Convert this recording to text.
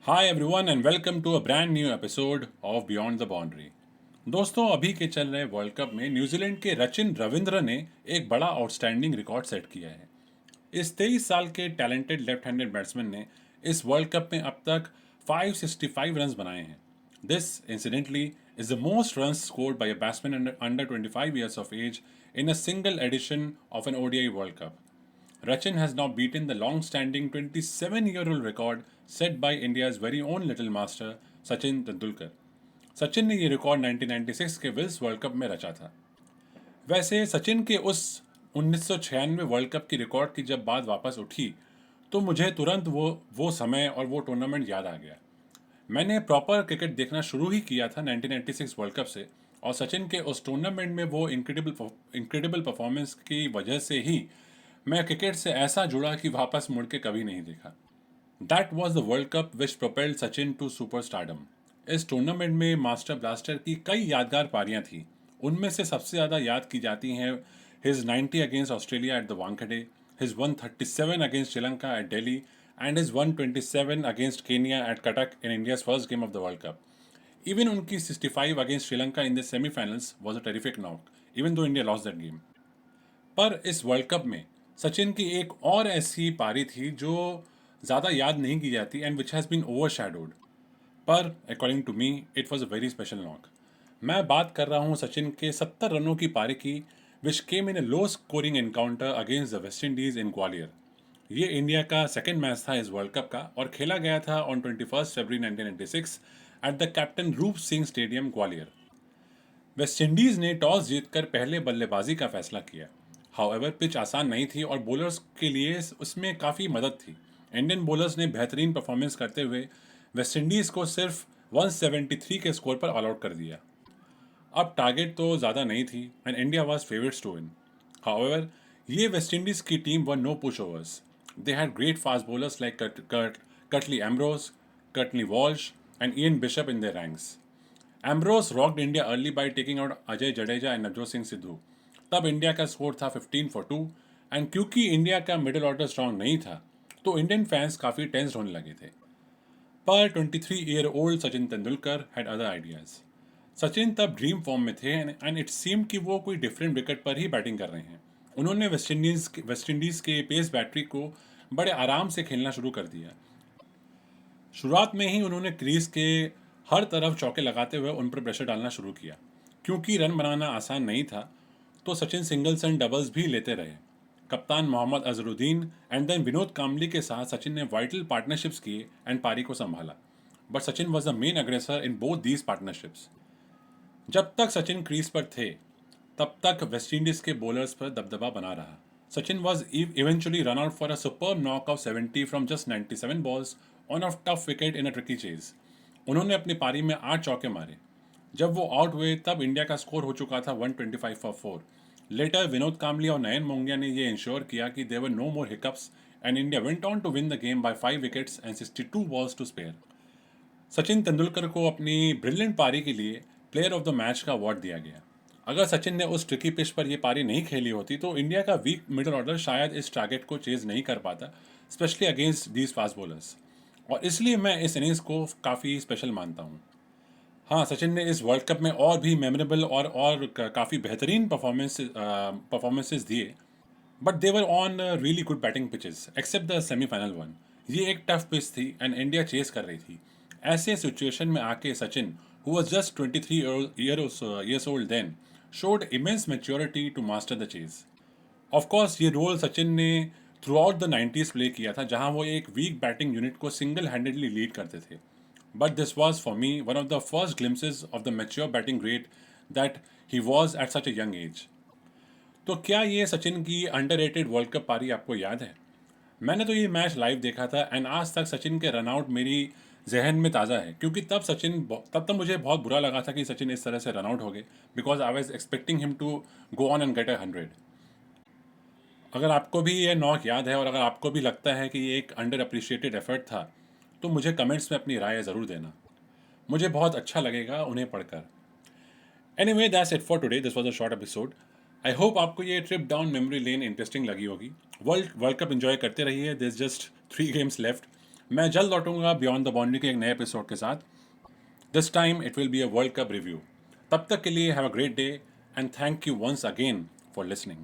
Hi everyone and welcome to a brand new episode of Beyond the Boundary। दोस्तों अभी के चल रहे वर्ल्ड कप में न्यूजीलैंड के रचिन रविंद्र ने एक बड़ा आउटस्टैंडिंग रिकॉर्ड सेट किया है। इस 23 साल के टैलेंटेड लेफ्ट हैंडेड बैट्समैन ने इस वर्ल्ड कप में अब तक 565 रन्स बनाए हैं। This incidentally is the most runs scored by a batsman under 25 years of age in a single edition of an ODI World Cup। Rachin has now beaten the long-standing 27-year-old record set by India's very own little master Sachin Tendulkar। Sachin ने ये record 1996 के Wills world cup में रचा था। वैसे सचिन के उस 1996 world cup की रिकॉर्ड की जब बात वापस उठी तो मुझे तुरंत वो समय और वो टूर्नामेंट याद आ गया। मैंने प्रॉपर क्रिकेट देखना शुरू ही किया था 1996 वर्ल्ड कप से, और सचिन के उस टूर्नामेंट में वो इनक्रेडिबल परफॉर्मेंस की वजह से ही मैं क्रिकेट से ऐसा जुड़ा कि वापस मुड़ के कभी नहीं देखा। That was the world cup which propelled Sachin to super stardom. इस टूर्नामेंट में मास्टर ब्लास्टर की कई यादगार पारियां थी। उनमें से सबसे ज़्यादा याद की जाती हैं his 90 against Australia at the Wankhede, his 137 against Sri Lanka at Delhi, and his 127 against Kenya at Cuttack in India's first game of the World Cup. Even उनकी 65 against Sri Lanka in the semi-finals was a terrific knock, even though India lost that game. पर इस world cup में सचिन की एक और ऐसी पारी थी जो ज़्यादा याद नहीं की जाती and which has been overshadowed, पर according to me it was a very special knock. मैं बात कर रहा हूँ सचिन के 70 रनों की पारी की which came in a low scoring encounter against the West Indies in Gwalior. ये इंडिया का सेकेंड मैच था इस वर्ल्ड कप का और खेला गया था on 21 February 1996 at the Captain Roop Singh Stadium Gwalior. West Indies ने टॉस जीतकर पहले बल्लेबाजी का फैसला किया। हाउएवर पिच आसान नहीं थी और बॉलर्स के लिए उसमें काफ़ी मदद थी। इंडियन बॉलर्स ने बेहतरीन परफॉर्मेंस करते हुए वेस्ट इंडीज़ को सिर्फ 173 के स्कोर पर ऑल आउट कर दिया। अब टारगेट तो ज़्यादा नहीं थी and India was favourites to win. However ये वेस्ट इंडीज़ की team were no pushovers. They had great fast bowlers like Curtly Ambrose, Courtney Walsh and Ian Bishop in their ranks. Ambrose rocked India early by taking out Ajay Jadeja and Navjot Singh Sidhu. तब India का score था 15 for 2 and क्योंकि India का middle order strong नहीं था तो Indian fans काफ़ी tense होने लगे थे। पर 23-year-old Sachin Tendulkar had other ideas. Sachin तब ड्रीम फॉर्म में थे एंड इट सीम कि वो कोई डिफरेंट विकेट पर ही बैटिंग कर रहे हैं। उन्होंने वेस्ट इंडीज़ के पेस बैटरी को बड़े आराम से खेलना शुरू कर दिया। शुरुआत में ही उन्होंने क्रीज के हर तरफ चौके लगाते हुए उन पर प्रेशर डालना शुरू किया। क्योंकि रन बनाना आसान नहीं था तो सचिन सिंगल्स एंड डबल्स भी लेते रहे। कप्तान मोहम्मद अजरुद्दीन एंड देन विनोद काम्बली के साथ सचिन ने वाइटल पार्टनरशिप्स किए एंड पारी को संभाला। But Sachin was the main अग्रेसर इन बोथ दीज पार्टनरशिप्स। जब तक सचिन क्रीज पर थे तब तक वेस्टइंडीज के बॉलर्स पर दबदबा बना रहा। Sachin was eventually run out for a superb knock of 70 from just 97 balls on a tough wicket in a tricky chase। उन्होंने अपनी पारी में 8 चौके मारे। जब वो आउट हुए तब इंडिया का स्कोर हो चुका था 125 for 4। लेटर विनोद काम्बली और नयन मोंगिया ने ये इंश्योर किया कि there were no more hiccups and India went on to win the game by 5 wickets and 62 balls to spare. Sachin Tendulkar को अपनी ब्रिलियंट पारी के लिए प्लेयर ऑफ द मैच का अवार्ड दिया गया। अगर सचिन ने उस ट्रिकी पिच पर यह पारी नहीं खेली होती तो इंडिया का वीक मिडिल ऑर्डर शायद इस टारगेट को चेज नहीं कर पाता, specially against these fast bowlers, और इसलिए मैं इस इनिंग्स को काफ़ी स्पेशल मानता हूँ। हाँ, सचिन ने इस वर्ल्ड कप में और भी मेमोरेबल और काफ़ी बेहतरीन परफॉर्मेंसेस दिए, but they were on really good batting pitches except the semifinal one. ये एक टफ पिच थी एंड इंडिया चेस कर रही थी। ऐसे सिचुएशन में आके Sachin, who was just 23 years old then, showed immense maturity to master the chase। Of course ये रोल सचिन ने through out the 90s play किया था जहां वो एक वीक बैटिंग यूनिट को सिंगल हैंडेडली लीड करते थे। But this was for me one of the first glimpses of the mature batting great that he was at such a young age. तो क्या ये सचिन की अंडररेटेड वर्ल्ड कप पारी आपको याद है? मैंने तो ये मैच लाइव देखा था एंड आज तक सचिन के रनआउट मेरी जहन में ताज़ा है, क्योंकि तब तक मुझे बहुत बुरा लगा था कि सचिन इस तरह से रनआउट हो गए, because I was expecting him to go on and get 100। अगर आपको भी ये नॉक याद है और अगर आपको भी लगता है कि ये एक अंडर अप्रिशिएटेड एफर्ट था तो मुझे कमेंट्स में अपनी राय ज़रूर देना। मुझे बहुत अच्छा लगेगा उन्हें पढ़कर। Anyway that's it for today, this was a short episode. I hope आपको ये trip down memory lane interesting लगी होगी। वर्ल्ड कप एंजॉय करते रहिए, there is just 3 games left. मैं जल्द लौटूंगा बियॉन्ड द बाउंड्री के एक नए एपिसोड के साथ। This time it will be a world cup review. तब तक के लिए have a great day and thank you once again for listening.